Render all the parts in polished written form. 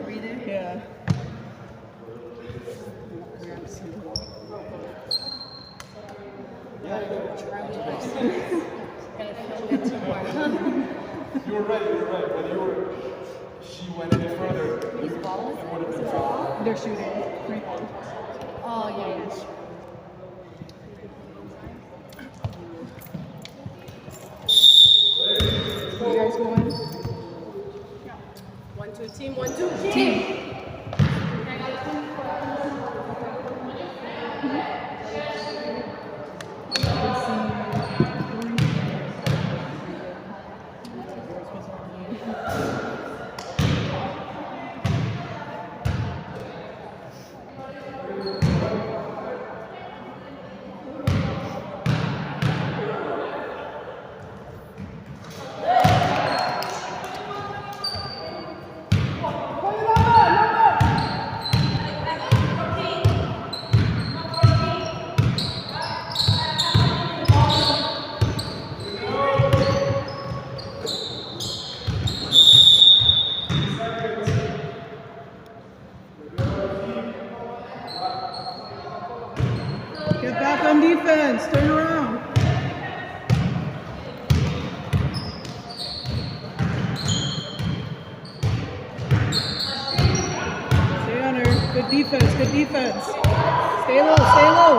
Breathe. Yeah. You were right, When she went any further, it would have been foul. They're shooting. Free throw. Oh, yeah. You guys going? 1-2 team, 1-2 team. Get back on defense. Turn around. Stay on her. Good defense. Good defense. Stay low. Stay low.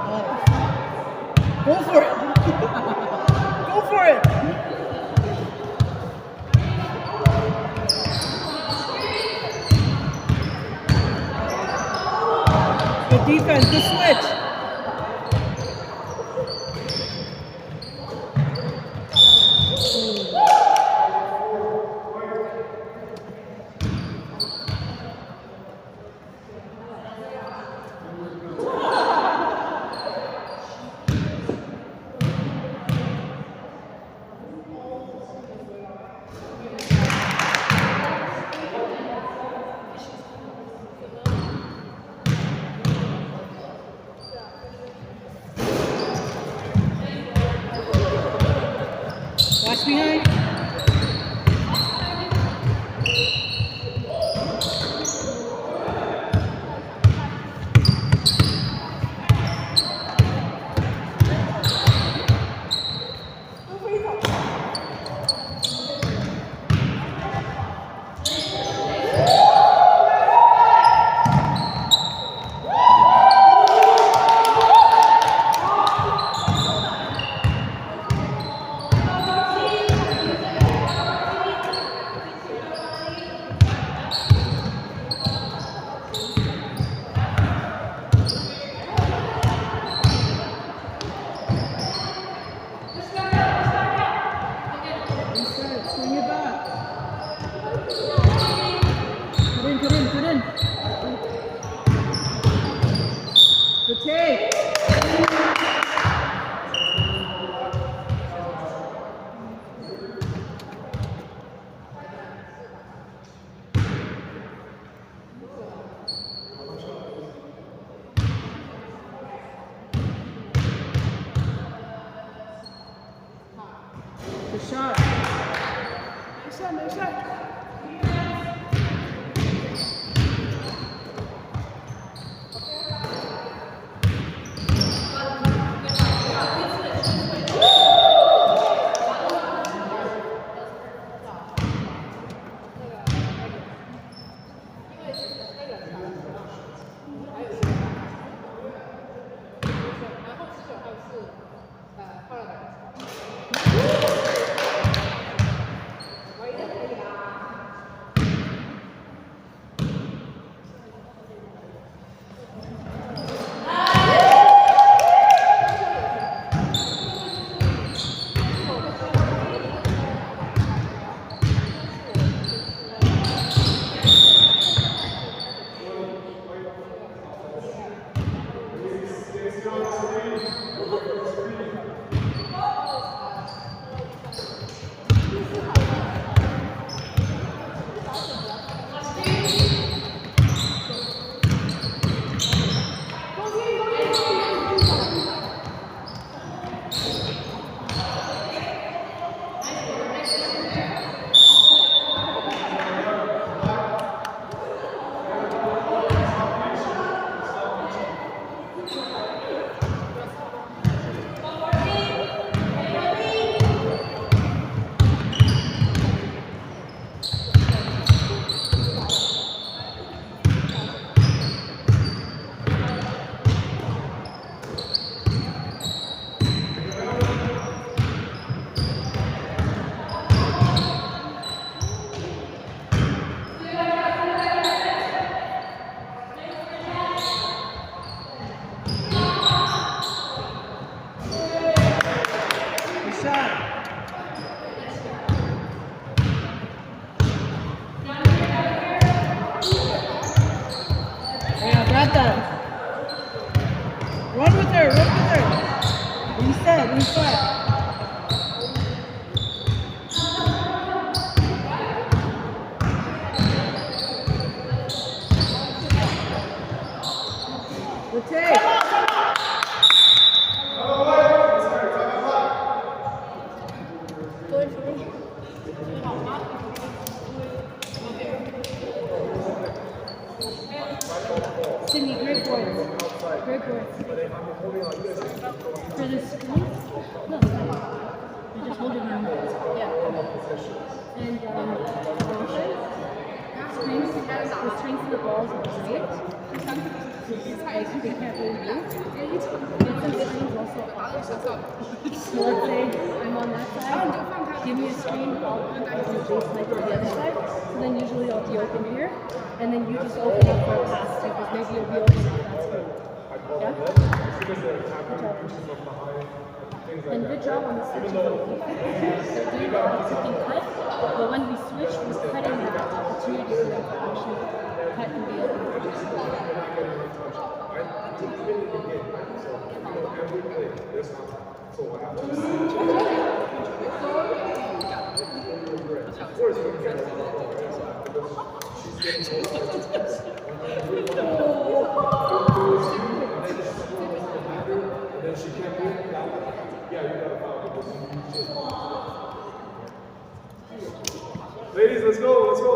Oh. Go for it. Go for it. Good defense. Good switch. Watch behind. Swing it back. Put in. Good take. Good shot. Nice shot. inside. Good take. Sydney, great boards. Great boards. For the screen? No, you're just holding them. Yeah. And screens, the strings of the balls are great. Like, they can't really move. And some screens also are. So let's say I'm on that side, give me a screen, I'll put it on the base like to the other side. So then usually I'll be open here, and then you just open up for a pass too, because maybe you'll be open on that screen. Yeah? Good job. And good job on the switching. They're doing the clicking cut, but when we switch, we're cutting that opportunity for them to actually cut and be open. Ladies, let's go, let's go.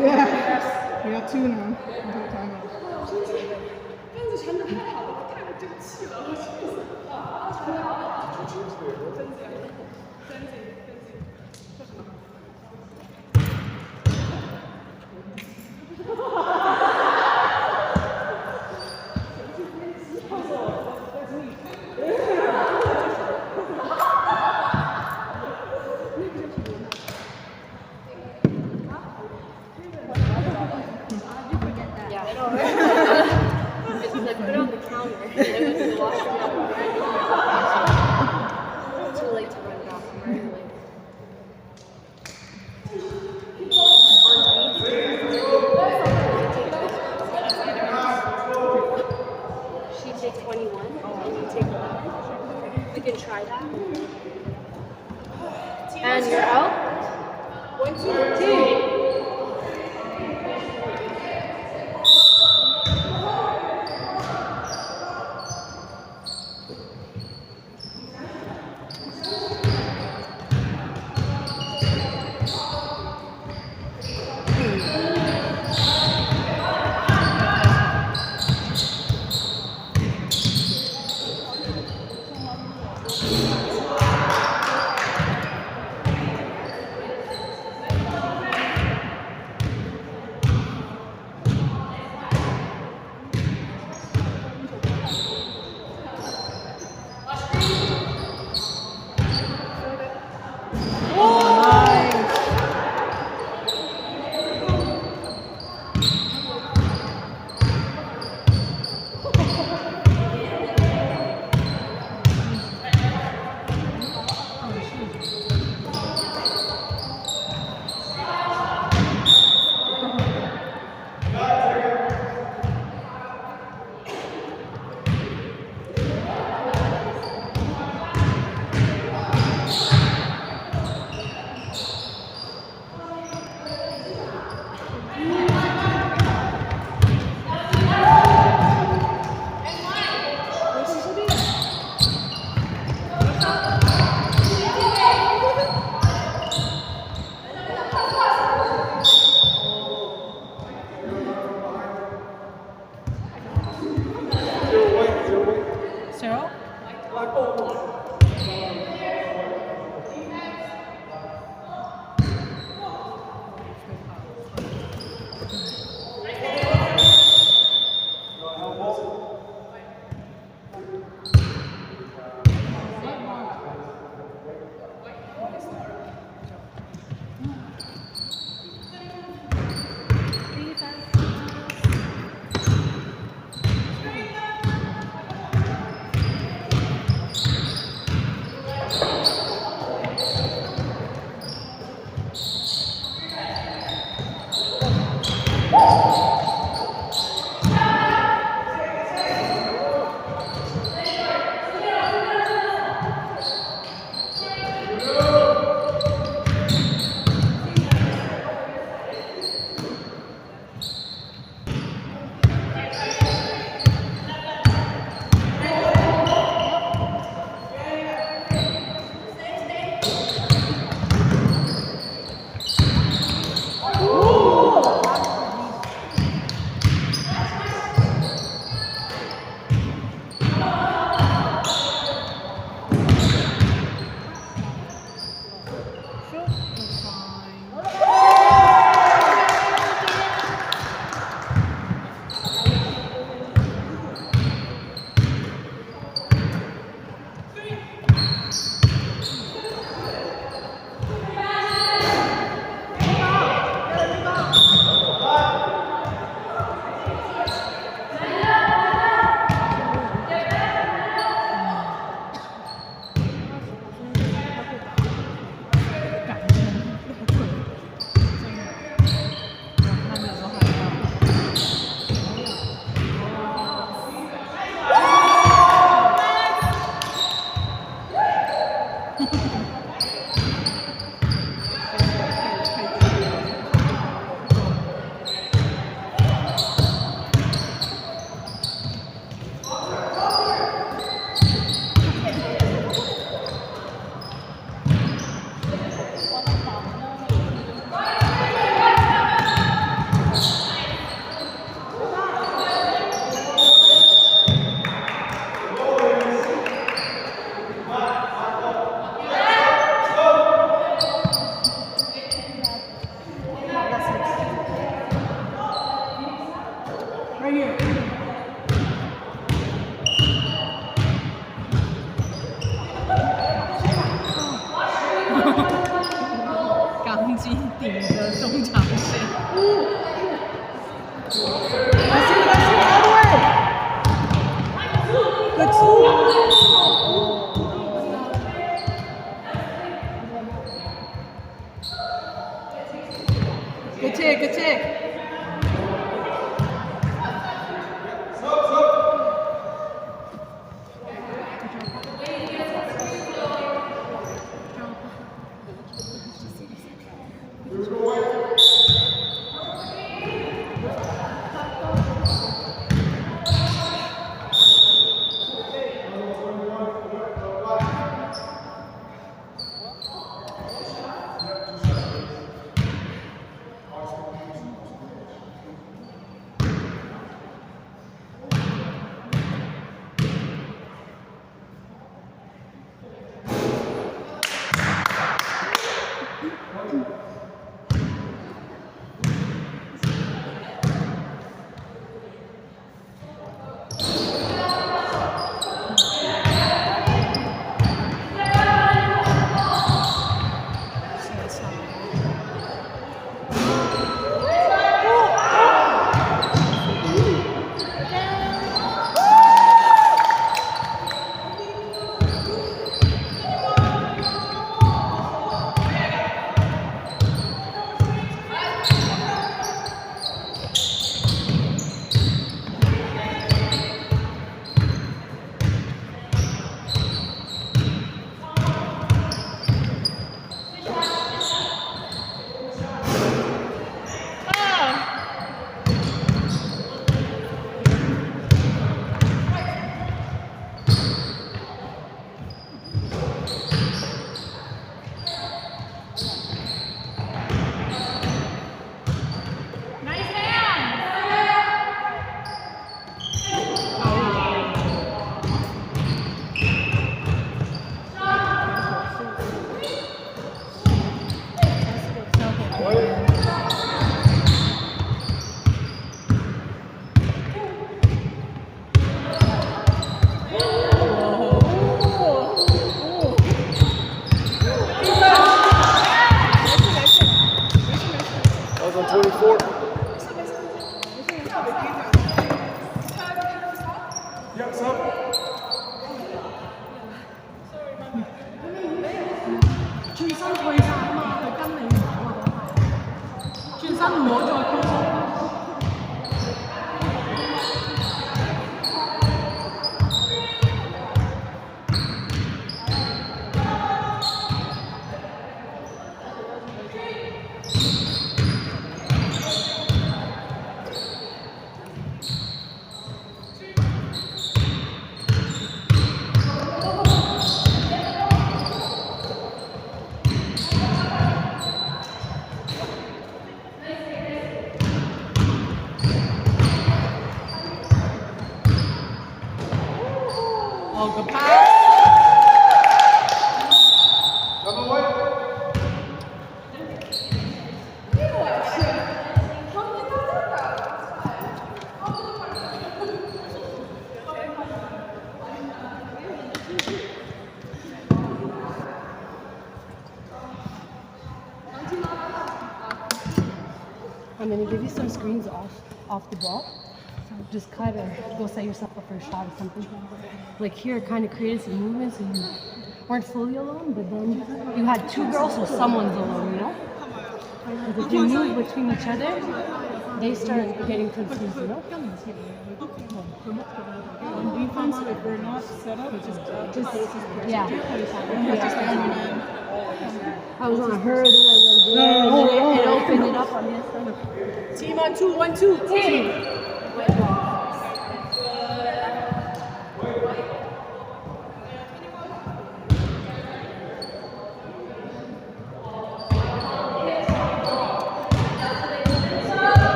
Yeah, we got two now. Until timeout. 但是传的太好了，我太不争气了，我气死了。啊，传的好好，真气，真气，真气，说什么？It's like put it on the counter. And I went to the washroom. Too late to run it off. I'm already late. She take 21 and you take 11. We can try that. And you're out? 1, 2, 3. tick. That was on 24. Yeah, so. Oh, good pass. I'm gonna give you some screens off the ball. So just kind of go set yourself up for a shot or something. Like here, kind of created some movement so you weren't fully alone, but then you had two girls, so someone's alone, you know? Because if you move between each other, they start getting confused, you know? On defense, if we're not set up, just Yeah. yeah. I was on her, then I went there, and then it opened it up on this side. Team on 2, 1, 2. Team.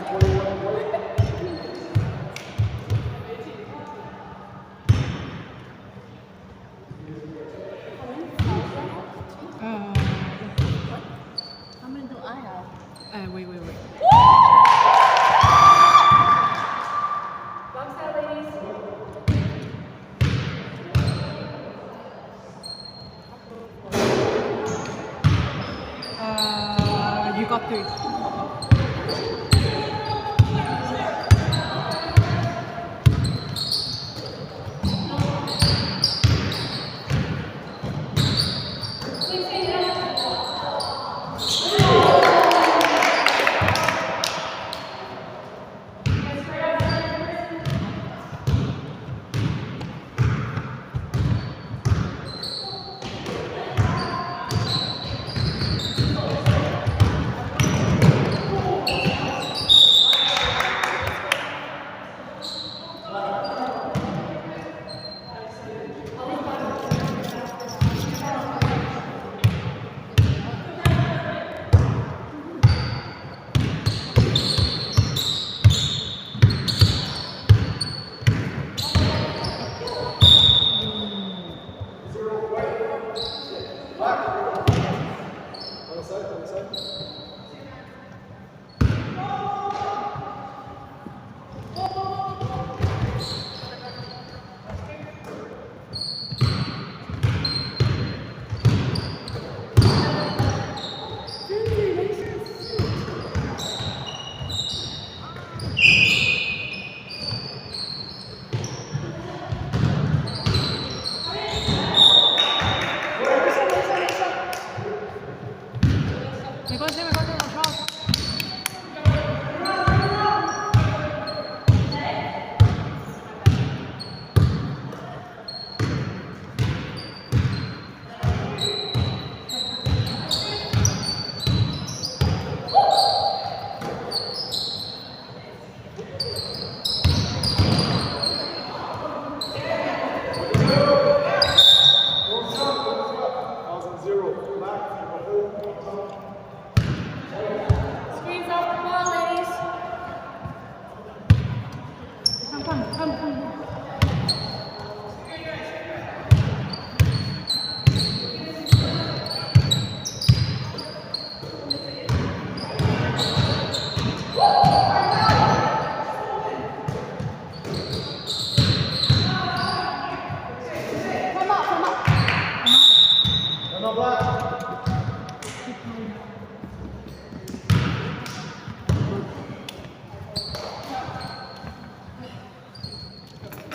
How many do I have? Wait. Box out, ladies. You got 3. Screens off the wall, ladies. Come.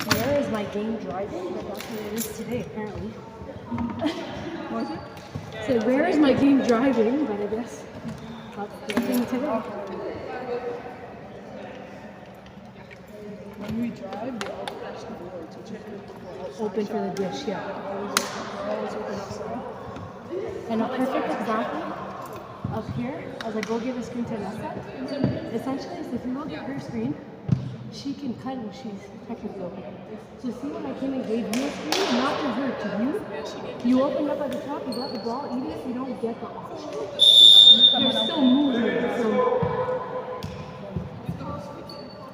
Where is my game driving? But that's what it is today, apparently. Was it? So where is my game driving? But I guess that's the thing today. When we drive, we all press the board to check it. Open for the dish, yeah. Always open outside. And a perfect example of here, as I go give a screen to Nessa, essentially is if you look at her screen, she can cut when she's technically open. So see when I came and gave you a screen, not to her, to you, you open up at the top, you got the ball, even if you don't get the option, you're still moving. So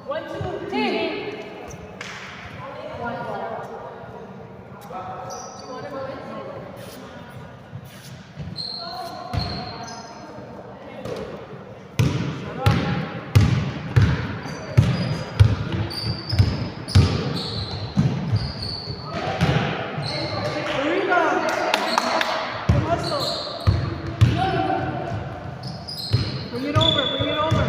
1, 2, 3. Bring it over.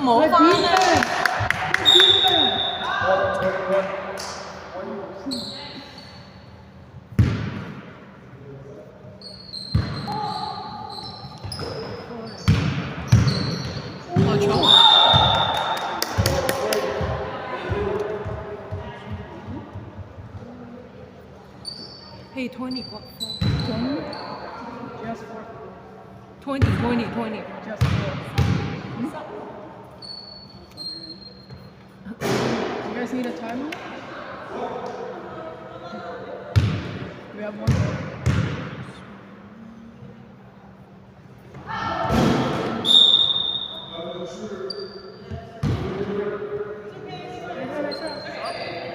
冇翻啊！ 我錯。Hey, 20 got 4. Just for 20. just for. You guys need a timer? We have one more.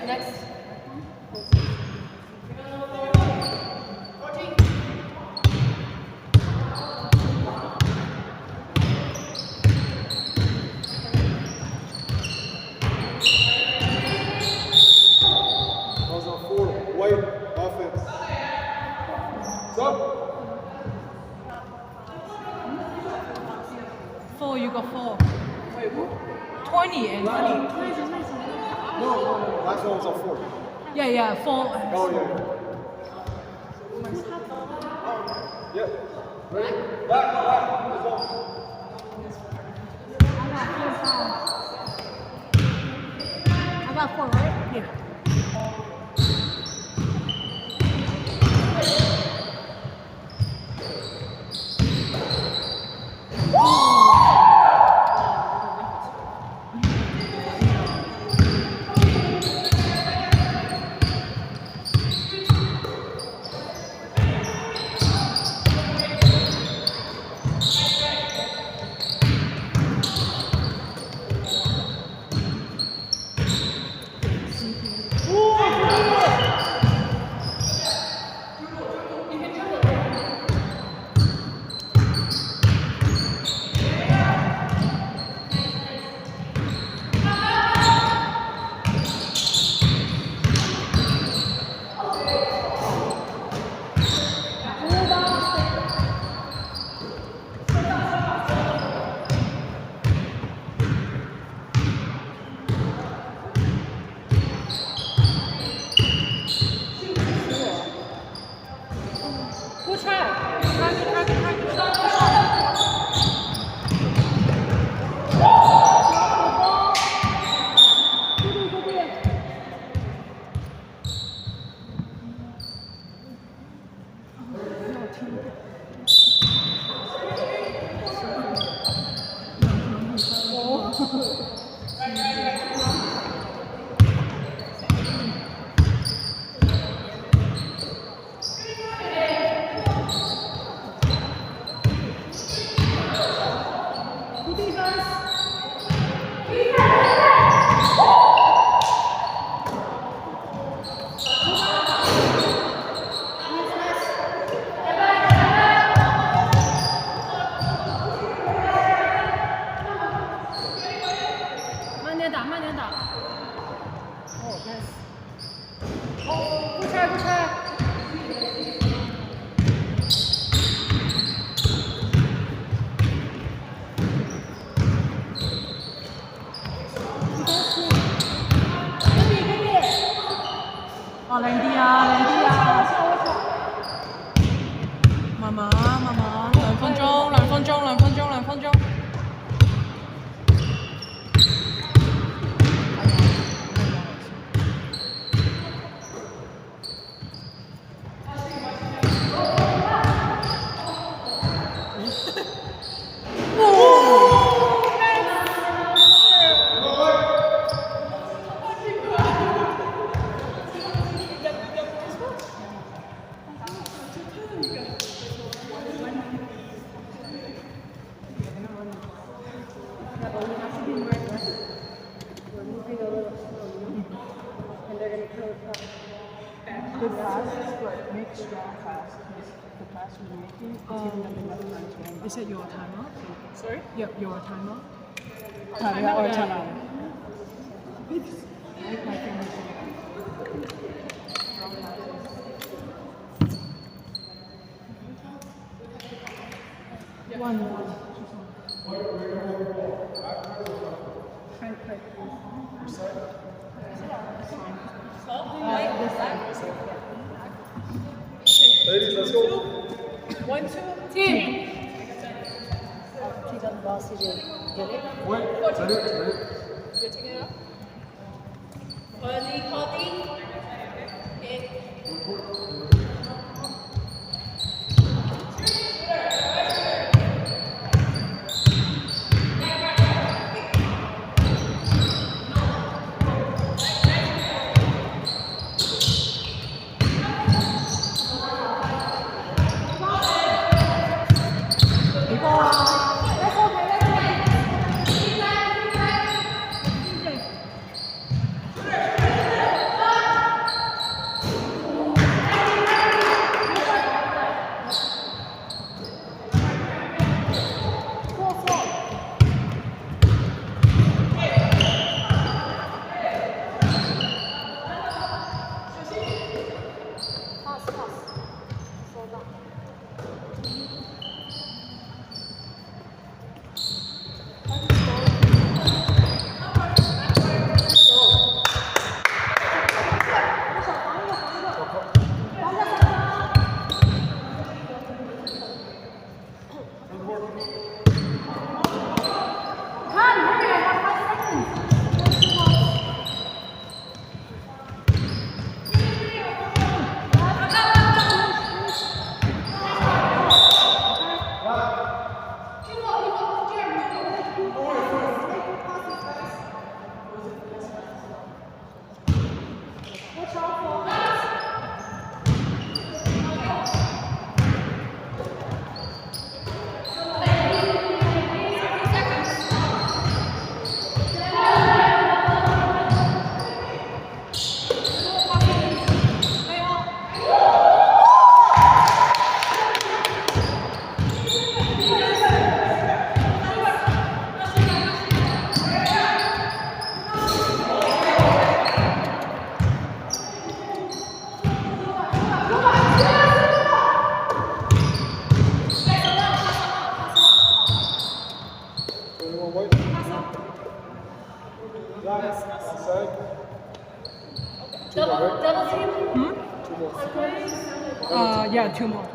Next. Balls on 4. White offense. Stop. 4, you got 4. Wait, what? 20 and 20. No. Last one was on 4. Yeah, 4. Oh, yeah. Yep. Ready? Back. Let's go. I got 4, right? Yeah. Good try. Good passes, but make strong passes. The pass you're making is giving them enough time to run. Is it your timer? Sorry? Yep, your timer. Timeout or timeout? My fingers. One. Wait, ready? You're taking it off? Cody, Cody. Okay. Pass, pass. Slow down. Double team? Yeah, two more.